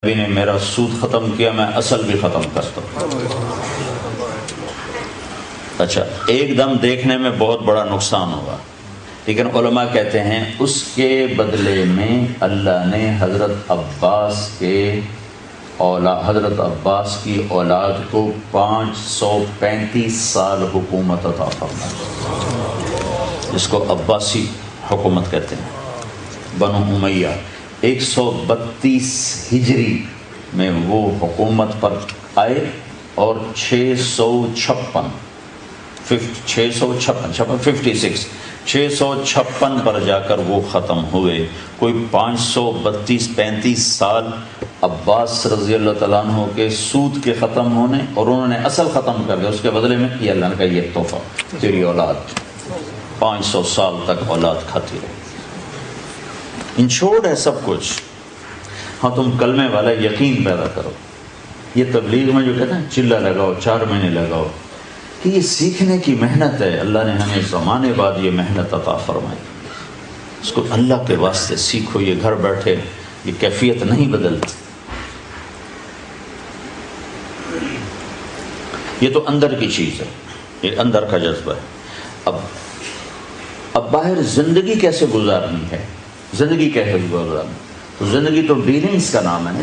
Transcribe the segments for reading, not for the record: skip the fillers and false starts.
نبی نے میرا سود ختم کیا، میں اصل بھی ختم کرتا ہوں۔ اچھا، ایک دم دیکھنے میں بہت بڑا نقصان ہوگا، لیکن علماء کہتے ہیں اس کے بدلے میں اللہ نے حضرت عباس کی اولاد کو 535 سال حکومت عطا فرمائی، جس کو عباسی حکومت کہتے ہیں۔ بنو امیہ 132 ہجری میں وہ حکومت پر آئے اور 656 پر جا کر وہ ختم ہوئے۔ کوئی 532-35 سال عباس رضی اللہ تعالیٰ عنہ کے سود کے ختم ہونے، اور انہوں نے اصل ختم کر دیا، اس کے بدلے میں یہ اللہ کا یہ تحفہ، تیری اولاد 500 سال تک اولاد کھاتی رہے۔ انشورڈ ہے سب کچھ۔ ہاں، تم کلمے والا یقین پیدا کرو۔ یہ تبلیغ میں جو کہتے ہیں چلہ لگاؤ، 4 مہینے لگاؤ، کہ یہ سیکھنے کی محنت ہے۔ اللہ نے ہمیں زمانے بعد یہ محنت عطا فرمائی، اس کو اللہ کے واسطے سیکھو۔ یہ گھر بیٹھے یہ کیفیت نہیں بدلتی، یہ تو اندر کی چیز ہے، یہ اندر کا جذبہ ہے۔ اب باہر زندگی کیسے گزارنی ہے، زندگی کیسے گزارنی؟ تو زندگی تو ڈیلنگز کا نام ہے نا۔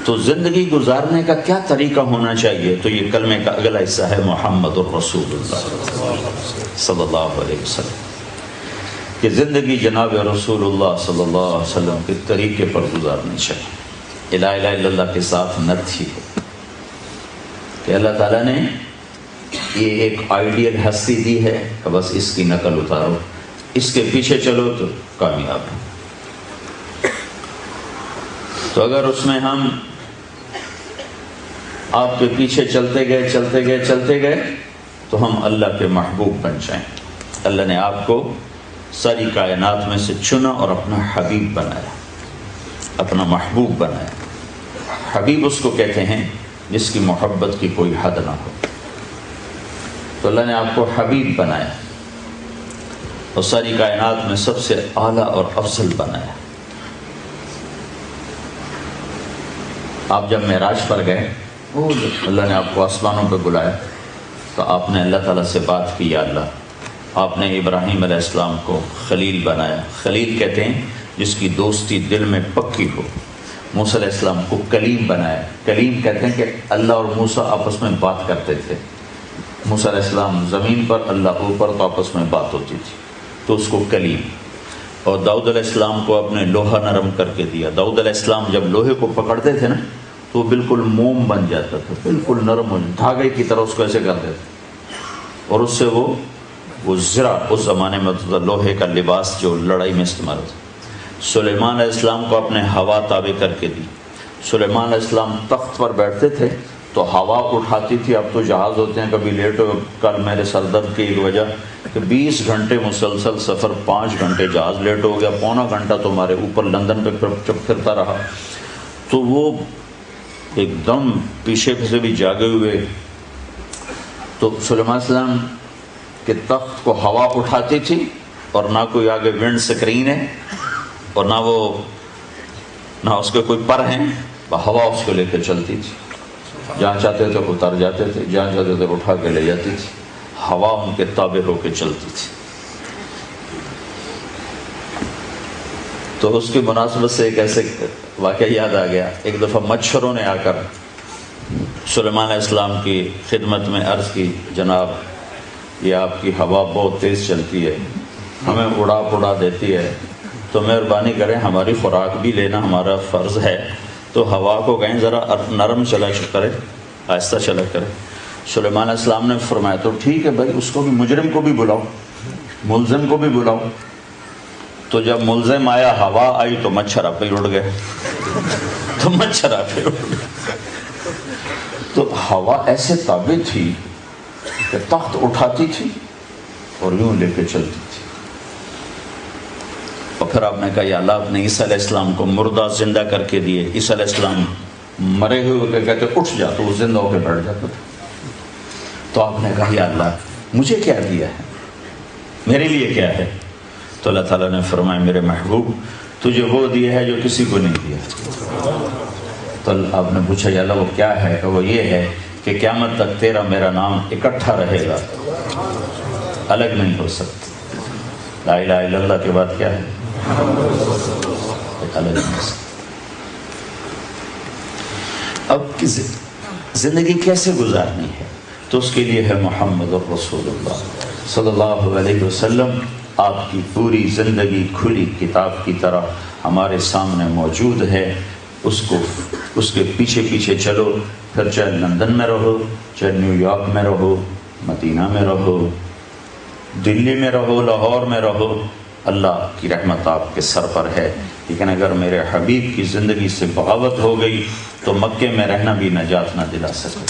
تو زندگی گزارنے کا کیا طریقہ ہونا چاہیے؟ تو یہ کلمے کا اگلا حصہ ہے محمد الرسول اللہ صلی اللہ علیہ وسلم، کہ زندگی جناب رسول اللہ صلی اللہ علیہ وسلم کے طریقے پر گزارنی چاہیے۔ لا الہ الا اللہ کے ساتھ نہ تھی کہ اللہ تعالیٰ نے یہ ایک آئیڈیل ہستی دی ہے کہ بس اس کی نقل اتارو، اس کے پیچھے چلو تو کامیاب ہے۔ تو اگر اس میں ہم آپ کے پیچھے چلتے گئے تو ہم اللہ کے محبوب بن جائیں۔ اللہ نے آپ کو ساری کائنات میں سے چنا اور اپنا حبیب بنایا، اپنا محبوب بنایا۔ حبیب اس کو کہتے ہیں جس کی محبت کی کوئی حد نہ ہو۔ تو اللہ نے آپ کو حبیب بنایا اور ساری کائنات میں سب سے اعلیٰ اور افضل بنایا۔ آپ جب معراج پر گئے، اللہ نے آپ کو آسمانوں پہ بلایا، تو آپ نے اللہ تعالیٰ سے بات کی، یا اللہ آپ نے ابراہیم علیہ السلام کو خلیل بنایا۔ خلیل کہتے ہیں جس کی دوستی دل میں پکی ہو۔ موسیٰ علیہ السلام کو کلیم بنایا۔ کلیم کہتے ہیں کہ اللہ اور موسیٰ آپس میں بات کرتے تھے، موسیٰ علیہ السلام زمین پر، اللہ اوپر، تو آپس میں بات ہوتی تھی، تو اس کو کلیم۔ اور داؤد علیہ السلام کو اپنے لوہا نرم کر کے دیا۔ داؤد علیہ السلام جب لوہے کو پکڑتے تھے نا تو وہ بالکل موم بن جاتا تھا، بالکل نرم ہو، دھاگے کی طرح اس کو ایسے کرتے تھے، اور اس سے وہ زرہ، اس زمانے میں لوہے کا لباس جو لڑائی میں استعمال ہوتا۔ سلیمان علیہ السلام کو اپنے ہوا تابع کر کے دی۔ سلیمان علیہ السلام تخت پر بیٹھتے تھے تو ہوا اٹھاتی تھی۔ اب تو جہاز ہوتے ہیں، کبھی لیٹ ہو، کل میرے سر درد کی ایک وجہ کہ 20 گھنٹے مسلسل سفر، 5 گھنٹے جہاز لیٹ ہو گیا، پونا گھنٹہ تو ہمارے اوپر لندن پہ چپ پھرتا رہا۔ تو وہ ایک دم پیچھے سے بھی جاگے ہوئے، تو سلیمان علیہ السلام کے تخت کو ہوا اٹھاتی تھی، اور نہ کوئی آگے ونڈ سکرین ہے، اور نہ اس کے کوئی پر ہیں، ہوا اس کو لے کے چلتی تھی۔ جہاں چاہتے تھے اتر جاتے تھے، جہاں چاہتے تھے اٹھا کے لے جاتی تھی، ہوا ان کے تابع ہو کے چلتی تھی۔ تو اس کی مناسبت سے ایک ایسے واقعہ یاد آ گیا۔ ایک دفعہ مچھروں نے آ کر سلیمان علیہ السلام کی خدمت میں عرض کی، جناب یہ آپ کی ہوا بہت تیز چلتی ہے، ہمیں اڑا دیتی ہے، تو مہربانی کریں ہماری خوراک بھی لینا ہمارا فرض ہے، تو ہوا کو کہیں ذرا نرم چلا کرے، آہستہ چلا کرے۔ سلیمان علیہ السلام نے فرمایا تو ٹھیک ہے بھائی، اس کو بھی، مجرم کو بھی بلاؤ، ملزم کو بھی بلاؤ۔ تو جب ملزم آیا، ہوا آئی، تو مچھر آپ ہی اڑ گئے، تو ہوا ایسے تابع تھی کہ تخت اٹھاتی تھی اور یوں لے کے چلتی تھی۔ اور پھر آپ نے کہا یا اللہ، آپ نے عیسیٰ علیہ السلام کو مردہ زندہ کر کے دیے۔ عیسیٰ علیہ السلام مرے ہوئے کہ کہتے اٹھ جا، تو وہ زندہ ہو کے بیٹھ جاتا تھا۔ تو آپ نے کہا یا اللہ مجھے کیا دیا ہے، میرے لیے کیا ہے؟ تو اللہ تعالیٰ نے فرمایا میرے محبوب تجھے وہ دیا ہے جو کسی کو نہیں دیا۔ تو آپ نے پوچھا یا اللہ وہ کیا ہے؟ کہ وہ یہ ہے کہ قیامت تک تیرا میرا نام اکٹھا رہے گا، الگ نہیں ہو سکتا۔ لا الہ الا اللہ کے بعد کیا ہے؟ الگ نہیں ہو سکتا۔ اب کی زندگی کیسے گزارنی ہے؟ تو اس کے لیے ہے محمد الرسول اللہ صلی اللہ علیہ وسلم۔ آپ کی پوری زندگی کھلی کتاب کی طرح ہمارے سامنے موجود ہے، اس کے پیچھے پیچھے چلو، پھر چاہے لندن میں رہو، چاہے نیو یارک میں رہو، مدینہ میں رہو، دلی میں رہو، لاہور میں رہو، اللہ کی رحمت آپ کے سر پر ہے۔ لیکن اگر میرے حبیب کی زندگی سے بغاوت ہو گئی تو مکے میں رہنا بھی نجات نہ دلا سکے،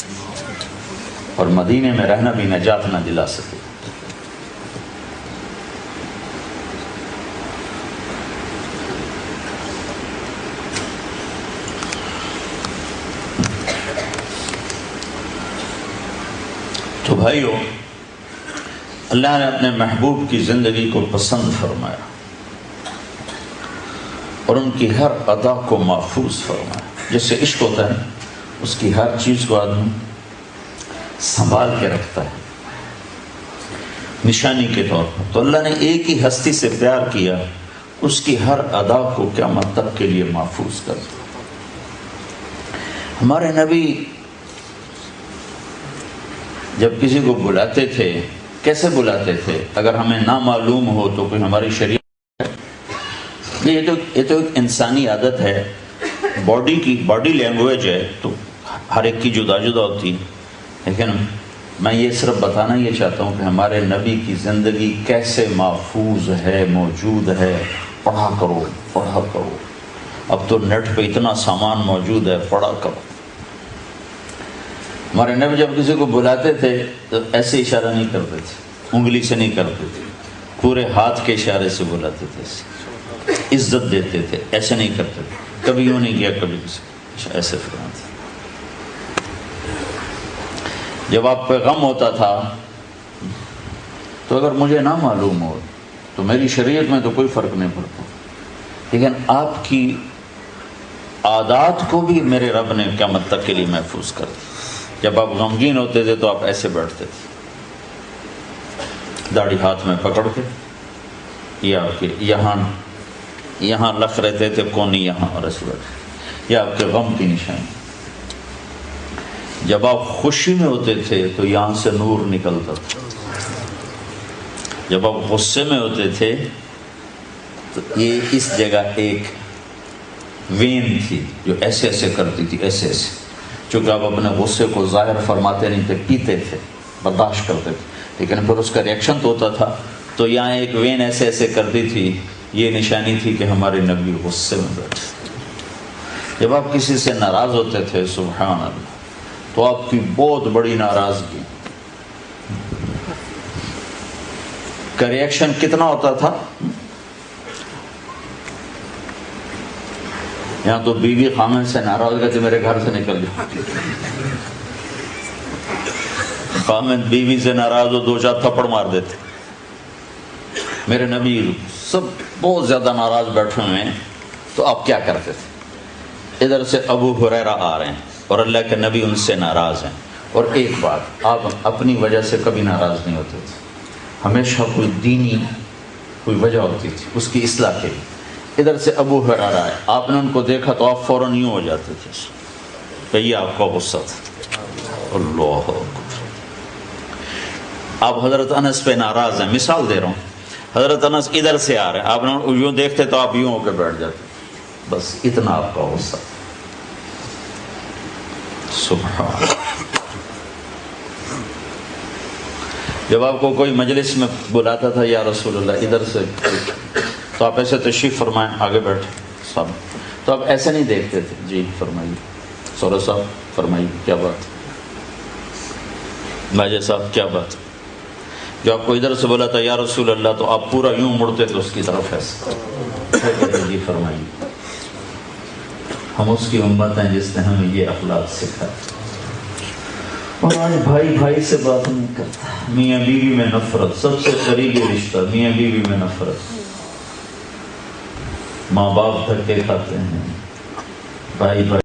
اور مدینے میں رہنا بھی نجات نہ دلا سکے۔ تو بھائیو، اللہ نے اپنے محبوب کی زندگی کو پسند فرمایا اور ان کی ہر ادا کو محفوظ فرمایا۔ جیسے عشق ہوتا ہے، اس کی ہر چیز کو آدمی سنبھال کے رکھتا ہے نشانی کے طور پر۔ تو اللہ نے ایک ہی ہستی سے پیار کیا، اس کی ہر ادا کو قیامت تک کے لیے محفوظ کر دیا۔ ہمارے نبی جب کسی کو بلاتے تھے کیسے بلاتے تھے؟ اگر ہمیں نہ معلوم ہو تو کوئی ہماری شریعت، یہ تو ایک انسانی عادت ہے، باڈی لینگویج ہے، تو ہر ایک کی جدا جدا ہوتی، لیکن میں یہ صرف بتانا یہ چاہتا ہوں کہ ہمارے نبی کی زندگی کیسے محفوظ ہے، موجود ہے۔ پڑھا کرو، پڑھا کرو، اب تو نیٹ پہ اتنا سامان موجود ہے، پڑھا کرو۔ ہمارے نبی جب کسی کو بلاتے تھے تو ایسے اشارہ نہیں کرتے تھے، انگلی سے نہیں کرتے تھے، پورے ہاتھ کے اشارے سے بلاتے تھے، عزت دیتے تھے، ایسے نہیں کرتے تھے، کبھی یوں نہیں کیا، کبھی کسی ایسے فرماتے۔ جب آپ پہ غم ہوتا تھا تو اگر مجھے نہ معلوم ہو تو میری شریعت میں تو کوئی فرق نہیں پڑتا، لیکن آپ کی عادات کو بھی میرے رب نے قیامت تک کے لیے محفوظ کر دیا۔ جب آپ غمگین ہوتے تھے تو آپ ایسے بیٹھتے تھے، داڑھی ہاتھ میں پکڑ کے، یا آپ کے یہاں لکھ رہتے تھے کونی یہاں، اور ایسے بیٹھے، یہ آپ کے غم کی نشانی۔ جب آپ خوشی میں ہوتے تھے تو یہاں سے نور نکلتا تھا، جب آپ غصے میں ہوتے تھے تو یہ اس جگہ ایک وین تھی جو ایسے ایسے کرتی تھی، ایسے ایسے، چونکہ آپ اپنے غصے کو ظاہر فرماتے نہیں تھے، پیتے تھے، برداشت کرتے تھے، لیکن پھر اس کا ریئیکشن تو ہوتا تھا، تو یہاں ایک وین ایسے ایسے کرتی تھی، یہ نشانی تھی کہ ہمارے نبی غصے میں بیٹھے۔ جب آپ کسی سے ناراض ہوتے تھے، سبحان اللہ، تو آپ کی بہت بڑی ناراضگی کا ریئیکشن کتنا ہوتا تھا؟ یہاں تو بیوی خامن سے ناراض کہتے میرے گھر سے نکل جاؤ، خامن بیوی سے ناراض ہو 2-4 تھپڑ مار دیتے۔ میرے نبی سب بہت زیادہ ناراض بیٹھے ہوئے ہیں، تو آپ کیا کرتے تھے؟ ادھر سے ابو ہریرہ آ رہے ہیں اور اللہ کے نبی ان سے ناراض ہیں، اور ایک بات، آپ اپنی وجہ سے کبھی ناراض نہیں ہوتے تھے، ہمیشہ کوئی دینی کوئی وجہ ہوتی تھی اس کی اصلاح کے لیے۔ ادھر سے ابو ہریرہ آئے، آپ نے ان کو دیکھا تو آپ فوراً یوں ہو جاتے تھے کہ یہ آپ کا غصہ تھا۔ اللہ اکبر۔ آپ حضرت انس پہ ناراض ہیں، مثال دے رہا ہوں، حضرت انس ادھر سے آ رہے ہیں، آپ نے یوں دیکھتے تو آپ یوں ہو کے بیٹھ جاتے، بس اتنا آپ کا غصہ۔ سبحان۔ جب آپ کو کوئی مجلس میں بلاتا تھا یا رسول اللہ ادھر سے، تو آپ ایسے تشریف فرمائیں، آگے بیٹھے سب، تو آپ ایسے نہیں دیکھتے تھے، جی فرمائیے، سورہ صاحب فرمائیے کیا بات، باجے صاحب کیا بات۔ جو آپ کو ادھر سے بولا تھا یا رسول اللہ، تو آپ پورا یوں مڑتے تھے اس کی طرف، ایسے جی فرمائیے۔ ہم اس کی امت ہیں جس نے ہمیں یہ اخلاق سکھایا، اور آج بھائی بھائی سے بات نہیں کرتا، میاں بیوی میں نفرت، سب سے قریبی رشتہ میاں بیوی میں نفرت، ماں باپ دھکے کھاتے ہیں، بھائی بھائی